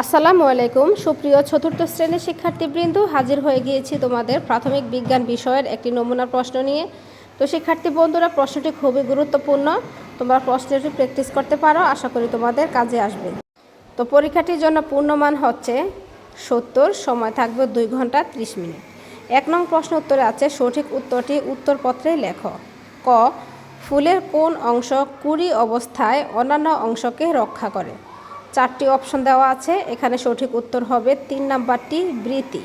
আসসালামু আলাইকুম সুপ্রিয় চতুর্থ শ্রেণীর শিক্ষার্থীবৃন্দ, হাজির হয়ে গিয়েছি তোমাদের প্রাথমিক বিজ্ঞান বিষয়ের একটি নমুনা প্রশ্ন নিয়ে। তো শিক্ষার্থী বন্ধুরা, প্রশ্নটি খুবই গুরুত্বপূর্ণ, তোমরা প্রশ্নটি প্র্যাকটিস করতে পারো, আশা করি তোমাদের কাজে আসবে। তো পরীক্ষাটির জন্য পূর্ণমান হচ্ছে 70, সময় থাকবে 2 ঘন্টা 30 মিনিট। 1 নং প্রশ্ন উত্তরে আছে সঠিক উত্তরটি উত্তরপত্রে লেখো। ক, ফুলের কোন অংশ কুঁড়ি অবস্থায় অন্যান্য অংশকে রক্ষা করে? 4টি অপশন দেওয়া আছে, এখানে সঠিক উত্তর হবে 3 নাম্বারটি, বৃতি।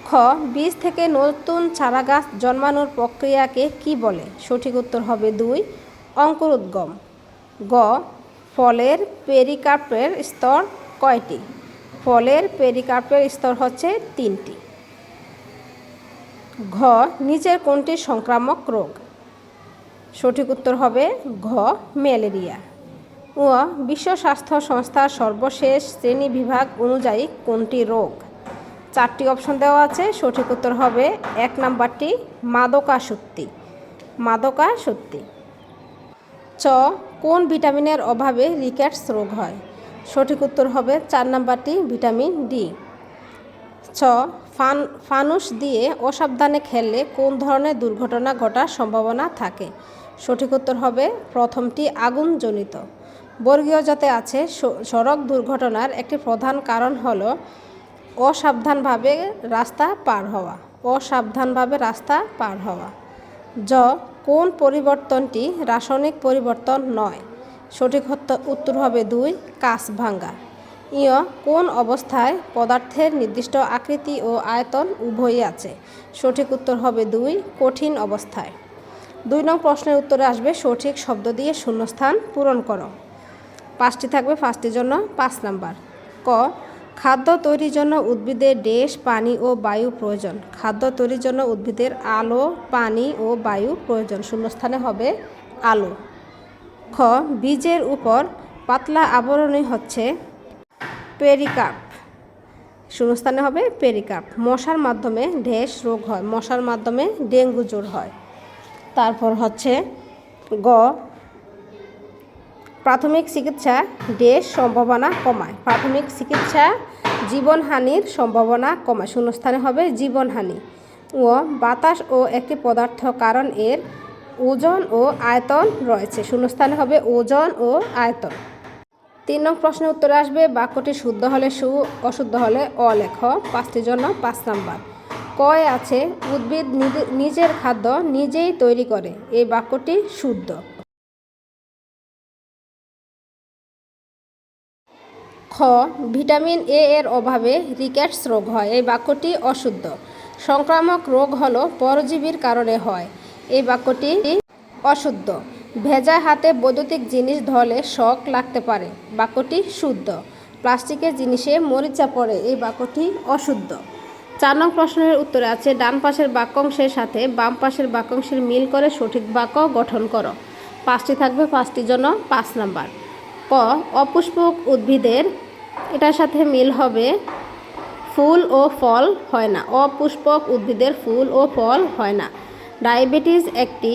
খ, বীজ থেকে নতুন চারাগাছ জন্মানোর প্রক্রিয়াকে কি বলে? সঠিক উত্তর হবে 2, অঙ্কুরোদ্গম। গ, ফলের পেরিকার্পের স্তর কয়টি? ফলের পেরিকার্পের স্তর হচ্ছে 3টি। ঘ, নিচের কোনটি সংক্রামক রোগ? সঠিক উত্তর হবে ঘ, ম্যালেরিয়া। ও, বিশ্ব স্বাস্থ্য সংস্থার সর্বশেষ শ্রেণীবিভাগ অনুযায়ী কোনটি রোগ? 4টি অপশন দেওয়া আছে, সঠিক উত্তর হবে 1 নাম্বারটি, মাদকাসক্তি। মাদকাসক্তি। চ, কোন ভিটামিনের অভাবে রিকেটস রোগ হয়? সঠিক উত্তর হবে 4 নাম্বারটি, ভিটামিন ডি। ছ, ফানুস দিয়ে অসাবধানে খেললে কোন ধরনের দুর্ঘটনা ঘটার সম্ভাবনা থাকে? সঠিক উত্তর হবে প্রথমটি, আগুনজনিত। বর্গীয় জতে আছে সড়ক দুর্ঘটনার একটি প্রধান কারণ হলো অসাবধানভাবে রাস্তা পার হওয়া। অসাবধানভাবে রাস্তা পার হওয়া। জ, কোন পরিবর্তনটি রাসায়নিক পরিবর্তন নয়? সঠিক উত্তর হবে 2, কাঁচ ভাঙা। ইয়, কোন অবস্থায় পদার্থের নির্দিষ্ট আকৃতি ও আয়তন উভয়ই আছে? সঠিক উত্তর হবে 2, কঠিন অবস্থায়। 2 নং প্রশ্নের উত্তরে আসবে সঠিক শব্দ দিয়ে শূন্যস্থান পূরণ করো। 5টি থাকবে, 5টির জন্য 5 নাম্বার। ক, খাদ্য তৈরির জন্য উদ্ভিদের ড্যাশ পানি ও বায়ু প্রয়োজন? খাদ্য তৈরির জন্য উদ্ভিদের আলো, পানি ও বায়ু প্রয়োজন। শূন্যস্থানে হবে আলো। খ, বীজের উপর পাতলা আবরণী হচ্ছে পেরিকার্প। শূন্যস্থানে হবে পেরিকার্প। মশার মাধ্যমে ড্যাশ রোগ হয়? মশার মাধ্যমে ডেঙ্গু জ্বর হয়। তারপর হচ্ছে গ, প্রাথমিক চিকিৎসা ড্যাশ সম্ভাবনা কমায়? প্রাথমিক চিকিৎসা জীবনহানির সম্ভাবনা কমায়। শূন্যস্থানে হবে জীবনহানি। ও, বাতাস ও একটি পদার্থ কারণ এর ওজন ও আয়তন রয়েছে। শূন্যস্থানে হবে ওজন ও আয়তন। 3 নং প্রশ্নের উত্তরে আসবে বাক্যটি শুদ্ধ হলে সু, অশুদ্ধ হলে অ লেখ। 5টির জন্য 5 নাম্বার। কয় আছে উদ্ভিদ নিজের খাদ্য নিজেই তৈরি করে? এই বাক্যটি শুদ্ধ। খ, ভিটামিন এ এর অভাবে রিকেটস রোগ হয়? এই বাক্যটি অশুদ্ধ। সংক্রামক রোগ হলো পরজীবীর কারণে হয়? এই বাক্যটি অশুদ্ধ। ভেজা হাতে বৈদ্যুতিক জিনিস ধরলে শক লাগতে পারে? বাক্যটি শুদ্ধ। প্লাস্টিকের জিনিসে মরিচা পড়ে? এই বাক্যটি অশুদ্ধ। 4 নং প্রশ্নের উত্তরে আছে ডান পাশের বাক্যাংশের সাথে বাম পাশের বাক্যাংশের মিল করে সঠিক বাক্য গঠন করো। 5টি থাকবে, 5টির জন্য 5 নাম্বার। ক, অপুষ্পক উদ্ভিদের এটার সাথে মিল হবে ফুল ও ফল হয় না। অপুষ্পক উদ্ভিদের ফুল ও ফল হয় না। ডায়াবেটিস একটি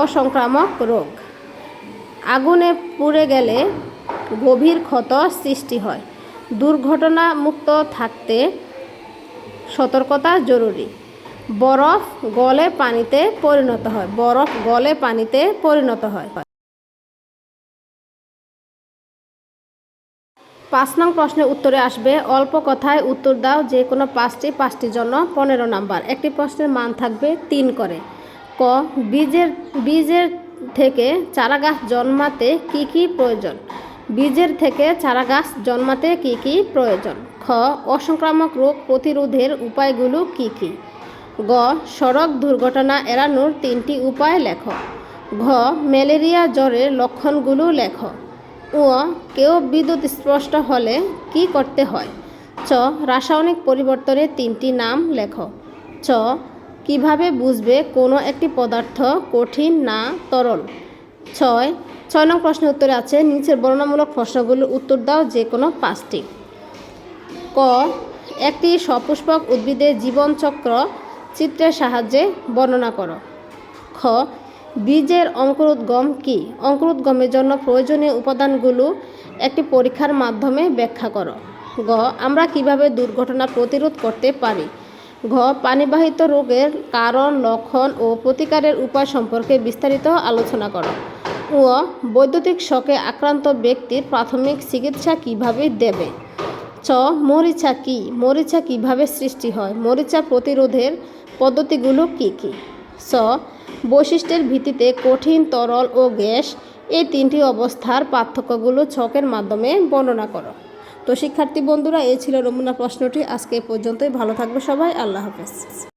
অসংক্রামক রোগ। আগুনে পুড়ে গেলে গভীর ক্ষত সৃষ্টি হয়। দুর্ঘটনামুক্ত থাকতে সতর্কতা জরুরি। বরফ গলে পানিতে পরিণত হয়। বরফ গলে পানিতে পরিণত হয়। 5 নং প্রশ্নের উত্তরে আসবে অল্প কথায় উত্তর দাও যে কোনো 5টির জন্য 15 নাম্বার। একটি প্রশ্নের মান থাকবে 3 করে। ক, বীজের থেকে চারাগাছ জন্মাতে কি কি প্রয়োজন? বীজের থেকে চারাগাছ জন্মাতে কি কি প্রয়োজন? খ, অসংক্রামক রোগ প্রতিরোধের উপায়গুলো কি কি? গ, সড়ক দুর্ঘটনা এড়ানোর 3টি উপায় লেখ। ঘ, ম্যালেরিয়া জ্বরের লক্ষণগুলো লেখ। ও, কেউ বিদ্যুৎ স্পষ্ট হলে কি করতে হয়? চ, রাসায়নিক পরিবর্তনের 3টি নাম লেখ। চ, কিভাবে বুঝবে কোনো একটি পদার্থ কঠিন না তরল? 6 নং প্রশ্নের উত্তরে আছে নিচের বর্ণনামূলক প্রশ্নগুলোর উত্তর দাও যে কোনো 5টি। ক, একটি সপুষ্পক উদ্ভিদের জীবনচক্র চিত্রের সাহায্যে বর্ণনা করো। খ, বীজের অঙ্কুরোদ্গম কি? অঙ্কুরোদ্গমের জন্য প্রয়োজনীয় উপাদানগুলো একটি পরীক্ষার মাধ্যমে ব্যাখ্যা করো। গ আমরা কিভাবে দুর্ঘটনা প্রতিরোধ করতে পারি? ঘ পানিবাহিত রোগের কারণ, লক্ষণ ও প্রতিকারের উপায় সম্পর্কে বিস্তারিত আলোচনা করো। ও বৈদ্যুতিক শকে আক্রান্ত ব্যক্তির প্রাথমিক চিকিৎসা কিভাবে দেবে? চ মরিচা কি? মরিচা কিভাবে সৃষ্টি হয়? মরিচা প্রতিরোধের পদ্ধতিগুলো কি কি? চ বৈশিষ্ট্যের ভিত্তিতে কঠিন, তরল ও গ্যাস এই তিনটি অবস্থার পার্থক্যগুলো ছকের মাধ্যমে বর্ণনা করো। তো শিক্ষার্থী বন্ধুরা, এই ছিল নমুনা প্রশ্নটি। আজকে এ পর্যন্তই। ভালো থাকবে সবাই। আল্লাহ হাফেজ।